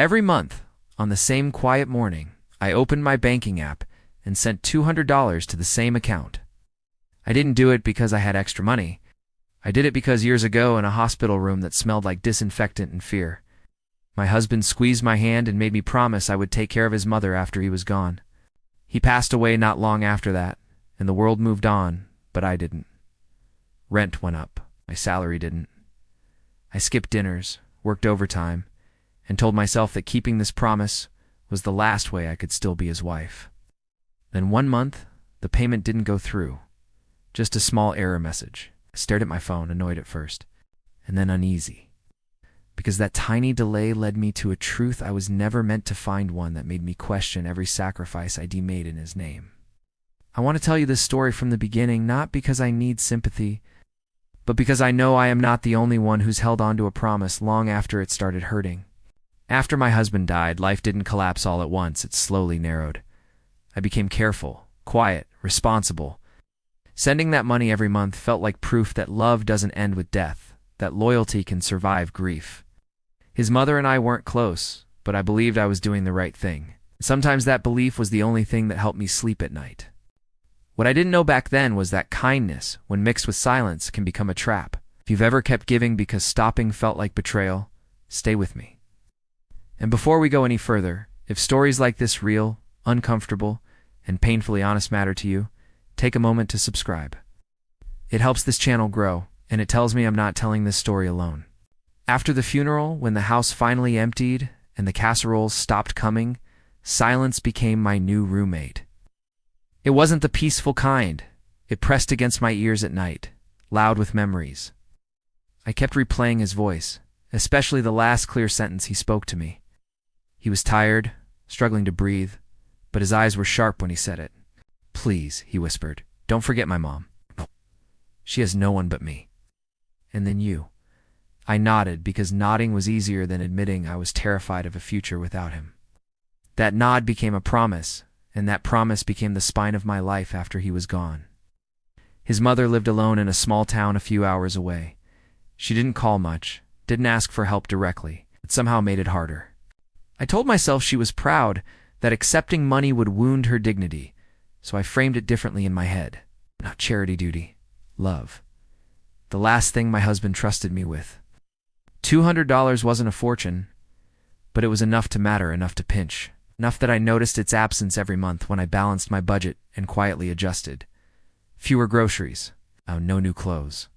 Every month, on the same quiet morning, I opened my banking app and sent $200 to the same account. I didn't do it because I had extra money. I did it because years ago, in a hospital room that smelled like disinfectant and fear, my husband squeezed my hand and made me promise I would take care of his mother after he was gone. He passed away not long after that, and the world moved on, but I didn't. Rent went up. My salary didn't. I skipped dinners, worked overtime, and told myself that keeping this promise was the last way I could still be his wife. Then one month, the payment didn't go through. Just a small error message. I stared at my phone, annoyed at first, and then uneasy. Because that tiny delay led me to a truth I was never meant to find, one that made me question every sacrifice I'd made in his name. I want to tell you this story from the beginning, not because I need sympathy, but because I know I am not the only one who's held on to a promise long after it started hurting. After my husband died, life didn't collapse all at once. It slowly narrowed. I became careful, quiet, responsible. Sending that money every month felt like proof that love doesn't end with death, that loyalty can survive grief. His mother and I weren't close, but I believed I was doing the right thing. Sometimes that belief was the only thing that helped me sleep at night. What I didn't know back then was that kindness, when mixed with silence, can become a trap. If you've ever kept giving because stopping felt like betrayal, stay with me. And before we go any further, if stories like this, real, uncomfortable, and painfully honest, matter to you, take a moment to subscribe. It helps this channel grow, and it tells me I'm not telling this story alone. After the funeral, when the house finally emptied and the casseroles stopped coming, silence became my new roommate. It wasn't the peaceful kind. It pressed against my ears at night, loud with memories. I kept replaying his voice, especially the last clear sentence he spoke to me. He was tired, struggling to breathe, but his eyes were sharp when he said it. "Please," he whispered, "don't forget my mom. She has no one but me. And then you." I nodded, because nodding was easier than admitting I was terrified of a future without him. That nod became a promise, and that promise became the spine of my life after he was gone. His mother lived alone in a small town a few hours away. She didn't call much, didn't ask for help directly. It somehow made it harder. I told myself she was proud, that accepting money would wound her dignity, so I framed it differently in my head. Not charity duty, love. The last thing my husband trusted me with. $200 wasn't a fortune, but it was enough to matter, enough to pinch. Enough that I noticed its absence every month when I balanced my budget and quietly adjusted. Fewer groceries, no new clothes.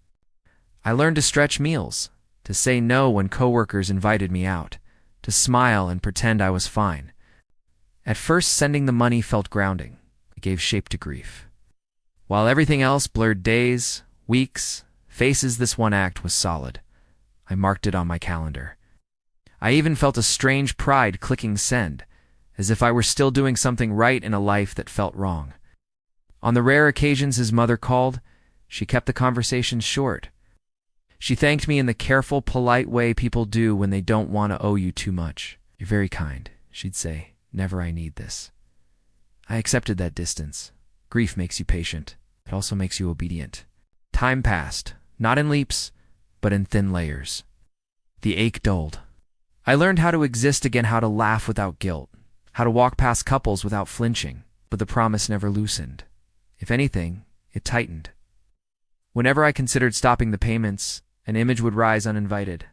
I learned to stretch meals, to say no when coworkers invited me out, to smile and pretend I was fine. At first, sending the money felt grounding. It gave shape to grief. While everything else blurred days, weeks, faces, this one act was solid. I marked it on my calendar. I even felt a strange pride clicking send, as if I were still doing something right in a life that felt wrong. On the rare occasions his mother called, she kept the conversation short. She thanked me in the careful, polite way people do when they don't want to owe you too much. "You're very kind," she'd say. "Never I need this." I accepted that distance. Grief makes you patient. It also makes you obedient. Time passed, not in leaps, but in thin layers. The ache dulled. I learned how to exist again, how to laugh without guilt, how to walk past couples without flinching, but the promise never loosened. If anything, it tightened. Whenever I considered stopping the payments, an image would rise uninvited.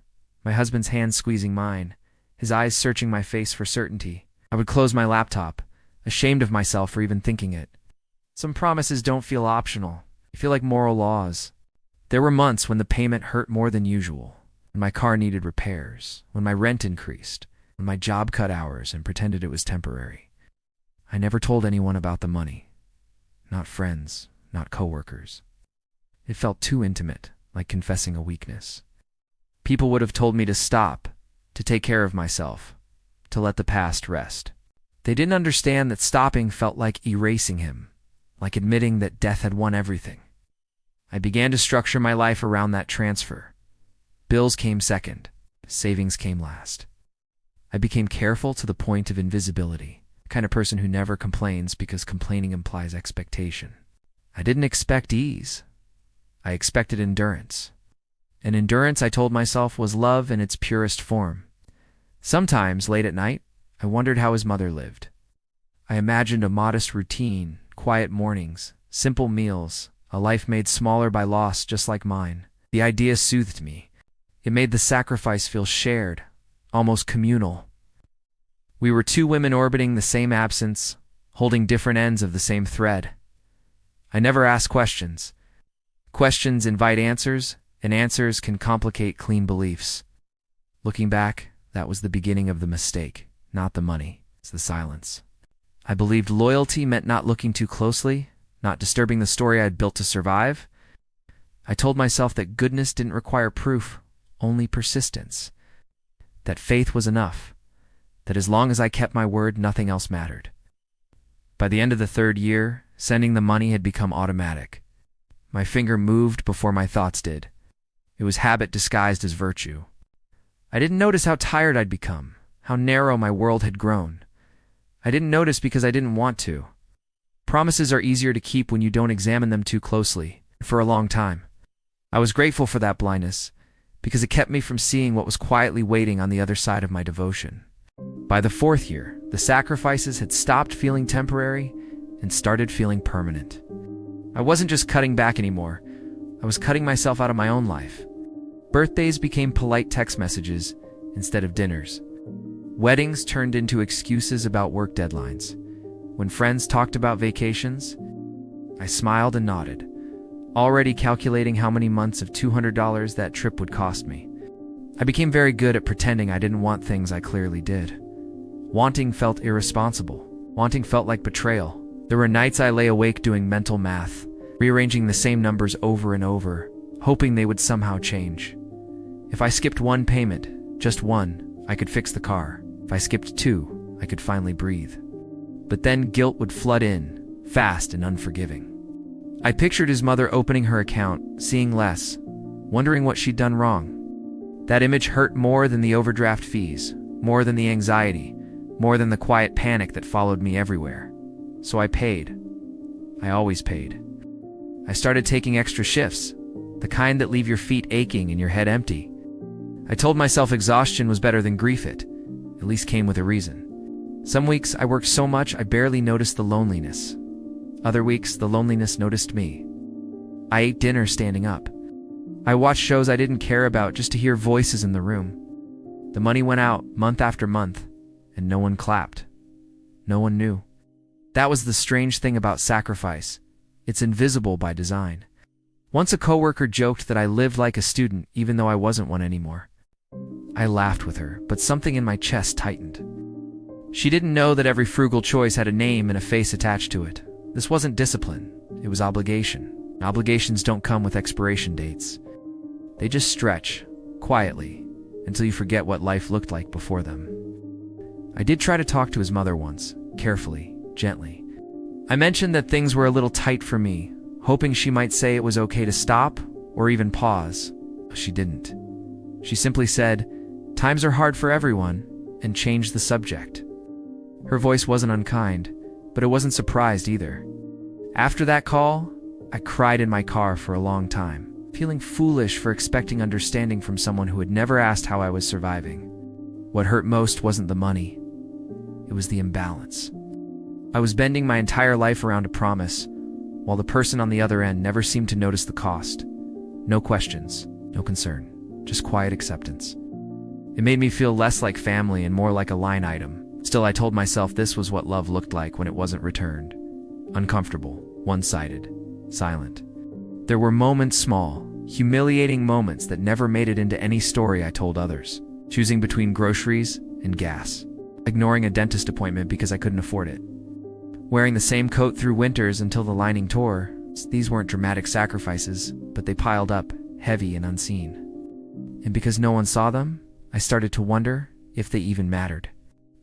My husband's hand squeezing mine, his eyes searching my face for certainty. I would close my laptop, ashamed of myself for even thinking it. Some promises don't feel optional. They feel like moral laws. There were months when the payment hurt more than usual, when my car needed repairs, when my rent increased, when my job cut hours and pretended it was temporary. I never told anyone about the money. Not friends, not coworkers. It felt too intimate, like confessing a weakness. People would have told me to stop, to take care of myself, to let the past rest. They didn't understand that stopping felt like erasing him, like admitting that death had won everything. I began to structure my life around that transfer. Bills came second, savings came last. I became careful to the point of invisibility, the kind of person who never complains because complaining implies expectation. I didn't expect ease. I expected endurance. And endurance, I told myself, was love in its purest form. Sometimes, late at night, I wondered how his mother lived. I imagined a modest routine, quiet mornings, simple meals, a life made smaller by loss just like mine. The idea soothed me. It made the sacrifice feel shared, almost communal. We were two women orbiting the same absence, holding different ends of the same thread. I never asked questions. Questions invite answers, and answers can complicate clean beliefs. Looking back, that was the beginning of the mistake, not the money. It's the silence. I believed loyalty meant not looking too closely, not disturbing the story I'd built to survive. I told myself that goodness didn't require proof, only persistence. That faith was enough. That as long as I kept my word, nothing else mattered. By the end of the 3rd year, sending the money had become automatic. My finger moved before my thoughts did. It was habit disguised as virtue. I didn't notice how tired I'd become, how narrow my world had grown. I didn't notice because I didn't want to. Promises are easier to keep when you don't examine them too closely, for a long time. I was grateful for that blindness, because it kept me from seeing what was quietly waiting on the other side of my devotion. By the 4th year, the sacrifices had stopped feeling temporary and started feeling permanent. I wasn't just cutting back anymore. I was cutting myself out of my own life. Birthdays became polite text messages instead of dinners. Weddings turned into excuses about work deadlines. When friends talked about vacations, I smiled and nodded, already calculating how many months of $200 that trip would cost me. I became very good at pretending I didn't want things I clearly did. Wanting felt irresponsible. Wanting felt like betrayal. There were nights I lay awake doing mental math, rearranging the same numbers over and over, hoping they would somehow change. If I skipped one payment, just one, I could fix the car. If I skipped 2, I could finally breathe. But then guilt would flood in, fast and unforgiving. I pictured his mother opening her account, seeing less, wondering what she'd done wrong. That image hurt more than the overdraft fees, more than the anxiety, more than the quiet panic that followed me everywhere. So I paid. I always paid. I started taking extra shifts, the kind that leave your feet aching and your head empty. I told myself exhaustion was better than grief. It at least came with a reason. Some weeks I worked so much I barely noticed the loneliness. Other weeks the loneliness noticed me. I ate dinner standing up. I watched shows I didn't care about just to hear voices in the room. The money went out month after month, and no one clapped. No one knew. That was the strange thing about sacrifice. It's invisible by design. Once a coworker joked that I lived like a student even though I wasn't one anymore. I laughed with her, but something in my chest tightened. She didn't know that every frugal choice had a name and a face attached to it. This wasn't discipline, it was obligation. Obligations don't come with expiration dates. They just stretch, quietly, until you forget what life looked like before them. I did try to talk to his mother once, carefully, gently. I mentioned that things were a little tight for me, hoping she might say it was okay to stop, or even pause. She didn't. She simply said, "Times are hard for everyone," and changed the subject. Her voice wasn't unkind, but it wasn't surprised either. After that call, I cried in my car for a long time, feeling foolish for expecting understanding from someone who had never asked how I was surviving. What hurt most wasn't the money. It was the imbalance. I was bending my entire life around a promise, while the person on the other end never seemed to notice the cost. No questions, no concern, just quiet acceptance. It made me feel less like family and more like a line item. Still, I told myself this was what love looked like when it wasn't returned. Uncomfortable, one-sided, silent. There were moments, small, humiliating moments that never made it into any story I told others. Choosing between groceries and gas. Ignoring a dentist appointment because I couldn't afford it. Wearing the same coat through winters until the lining tore. These weren't dramatic sacrifices, but they piled up, heavy and unseen. And because no one saw them, I started to wonder if they even mattered.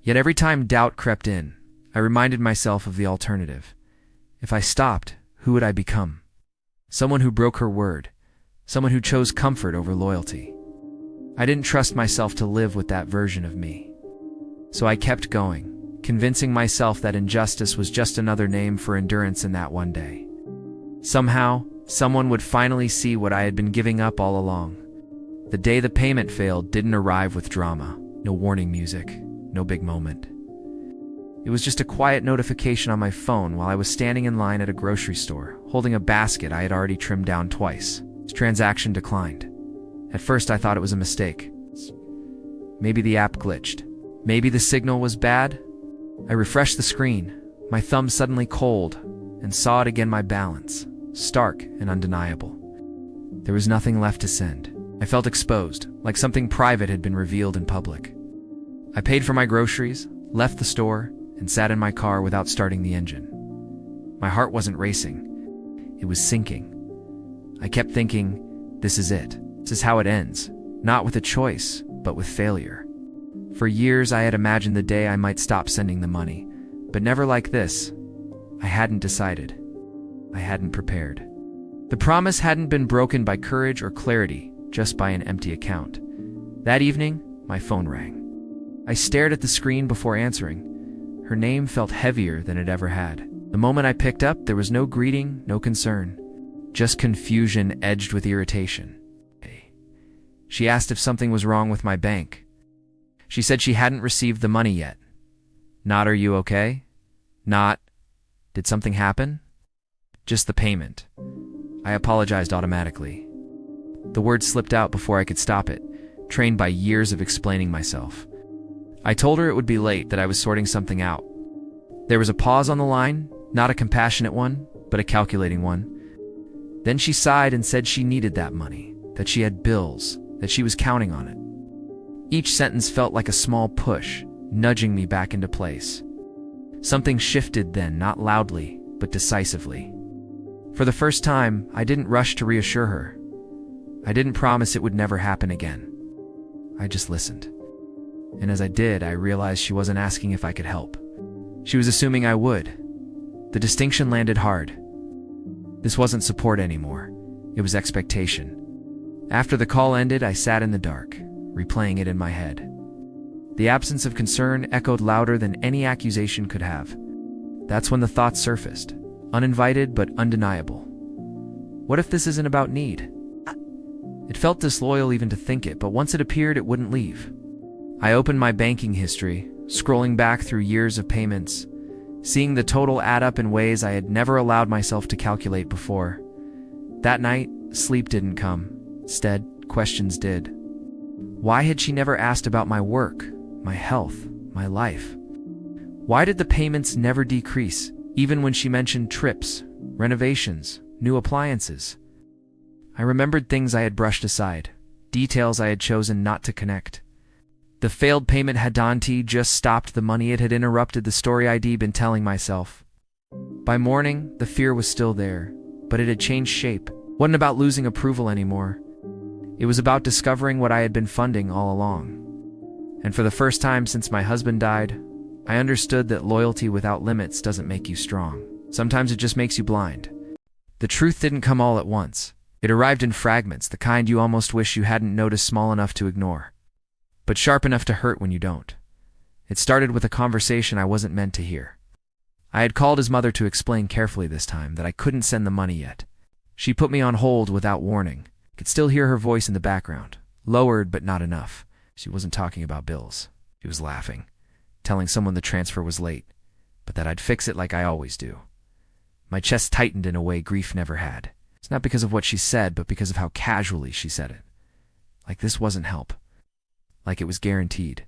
Yet every time doubt crept in, I reminded myself of the alternative. If I stopped, who would I become? Someone who broke her word. Someone who chose comfort over loyalty. I didn't trust myself to live with that version of me. So I kept going, convincing myself that injustice was just another name for endurance in that one day. Somehow, someone would finally see what I had been giving up all along. The day the payment failed didn't arrive with drama. No warning music, no big moment. It was just a quiet notification on my phone while I was standing in line at a grocery store, holding a basket I had already trimmed down twice. This transaction declined. At first I thought it was a mistake. Maybe the app glitched. Maybe the signal was bad. I refreshed the screen, my thumb suddenly cold, and saw it again, my balance, stark and undeniable. There was nothing left to send. I felt exposed, like something private had been revealed in public. I paid for my groceries, left the store, and sat in my car without starting the engine. My heart wasn't racing. It was sinking. I kept thinking, this is it. This is how it ends. Not with a choice, but with failure. For years I had imagined the day I might stop sending the money, but never like this. I hadn't decided. I hadn't prepared. The promise hadn't been broken by courage or clarity, just by an empty account. That evening, my phone rang. I stared at the screen before answering. Her name felt heavier than it ever had. The moment I picked up, there was no greeting, no concern, just confusion edged with irritation. She asked if something was wrong with my bank. She said she hadn't received the money yet. Not, "Are you okay?" Not, "Did something happen?" Just the payment. I apologized automatically. The word slipped out before I could stop it, trained by years of explaining myself. I told her it would be late, that I was sorting something out. There was a pause on the line, not a compassionate one, but a calculating one. Then she sighed and said she needed that money, that she had bills, that she was counting on it. Each sentence felt like a small push, nudging me back into place. Something shifted then, not loudly, but decisively. For the first time, I didn't rush to reassure her. I didn't promise it would never happen again. I just listened. And as I did, I realized she wasn't asking if I could help. She was assuming I would. The distinction landed hard. This wasn't support anymore. It was expectation. After the call ended, I sat in the dark, replaying it in my head. The absence of concern echoed louder than any accusation could have. That's when the thoughts surfaced, uninvited but undeniable. What if this isn't about need? It felt disloyal even to think it, but once it appeared, it wouldn't leave. I opened my banking history, scrolling back through years of payments, seeing the total add up in ways I had never allowed myself to calculate before. That night, sleep didn't come. Instead, questions did. Why had she never asked about my work, my health, my life? Why did the payments never decrease, even when she mentioned trips, renovations, new appliances? I remembered things I had brushed aside, details I had chosen not to connect. The failed payment had Auntie just stopped the money. It had interrupted the story I'd been telling myself. By morning, the fear was still there, but it had changed shape. It wasn't about losing approval anymore. It was about discovering what I had been funding all along. And for the first time since my husband died, I understood that loyalty without limits doesn't make you strong. Sometimes it just makes you blind. The truth didn't come all at once. It arrived in fragments, the kind you almost wish you hadn't noticed, small enough to ignore, but sharp enough to hurt when you don't. It started with a conversation I wasn't meant to hear. I had called his mother to explain carefully this time that I couldn't send the money yet. She put me on hold without warning. I could still hear her voice in the background, lowered but not enough. She wasn't talking about bills. She was laughing, telling someone the transfer was late, but that I'd fix it like I always do. My chest tightened in a way grief never had. It's not because of what she said, but because of how casually she said it. Like this wasn't help. Like it was guaranteed.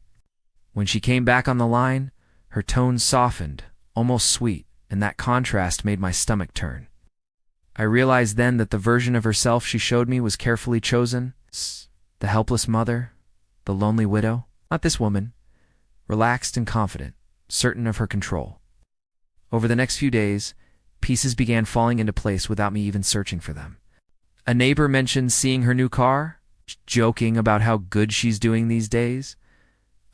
When she came back on the line, her tone softened, almost sweet, and that contrast made my stomach turn. I realized then that the version of herself she showed me was carefully chosen. The helpless mother, the lonely widow, not this woman. Relaxed and confident, certain of her control. Over the next few days, pieces began falling into place without me even searching for them. A neighbor mentioned seeing her new car, joking about how good she's doing these days.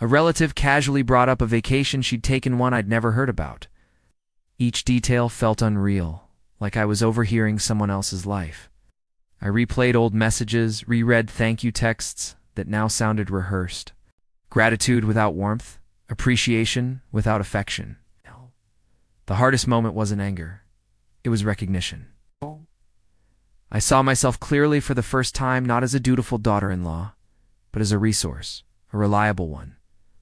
A relative casually brought up a vacation she'd taken, one I'd never heard about. Each detail felt unreal, like I was overhearing someone else's life. I replayed old messages, reread thank you texts that now sounded rehearsed. Gratitude without warmth, appreciation without affection. The hardest moment wasn't anger. It was recognition. I saw myself clearly for the first time, not as a dutiful daughter-in-law, but as a resource, a reliable one,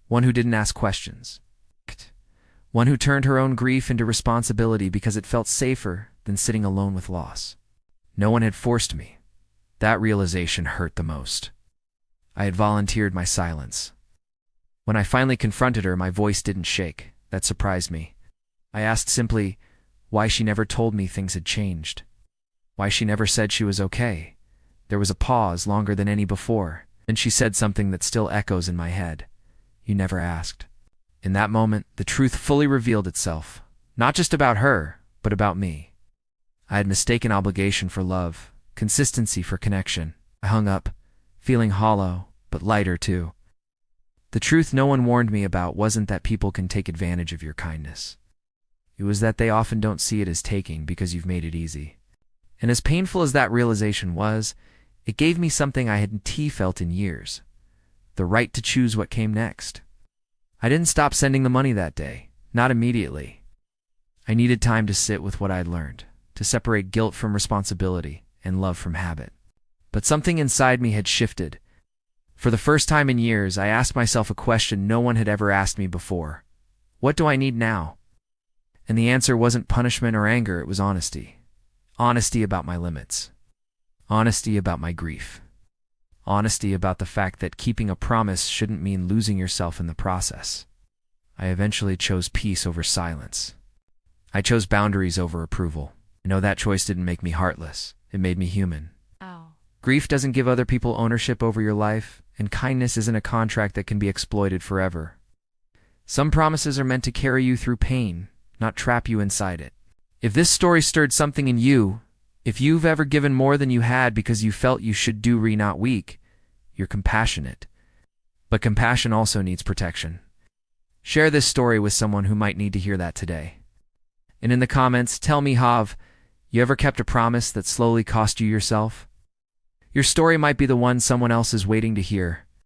one who didn't ask questions. One who turned her own grief into responsibility because it felt safer than sitting alone with loss. No one had forced me. That realization hurt the most. I had volunteered my silence. When I finally confronted her, my voice didn't shake. That surprised me. I asked simply why she never told me things had changed. Why she never said she was okay. There was a pause longer than any before, and she said something that still echoes in my head. You never asked. In that moment, the truth fully revealed itself. Not just about her, but about me. I had mistaken obligation for love, consistency for connection. I hung up, feeling hollow, but lighter too. The truth no one warned me about wasn't that people can take advantage of your kindness. It was that they often don't see it as taking because you've made it easy. And as painful as that realization was, it gave me something I hadn't felt in years. The right to choose what came next. I didn't stop sending the money that day, not immediately. I needed time to sit with what I'd learned, to separate guilt from responsibility and love from habit. But something inside me had shifted. For the first time in years, I asked myself a question no one had ever asked me before. What do I need now? And the answer wasn't punishment or anger, it was honesty. Honesty about my limits. Honesty about my grief. Honesty about the fact that keeping a promise shouldn't mean losing yourself in the process. I eventually chose peace over silence. I chose boundaries over approval. I know that choice didn't make me heartless. It made me human. Oh. Grief doesn't give other people ownership over your life, and kindness isn't a contract that can be exploited forever. Some promises are meant to carry you through pain, not trap you inside it. If this story stirred something in you, if you've ever given more than you had because you felt you should do not weak, you're compassionate. But compassion also needs protection. Share this story with someone who might need to hear that today. And in the comments, tell me, have you ever kept a promise that slowly cost you yourself? Your story might be the one someone else is waiting to hear.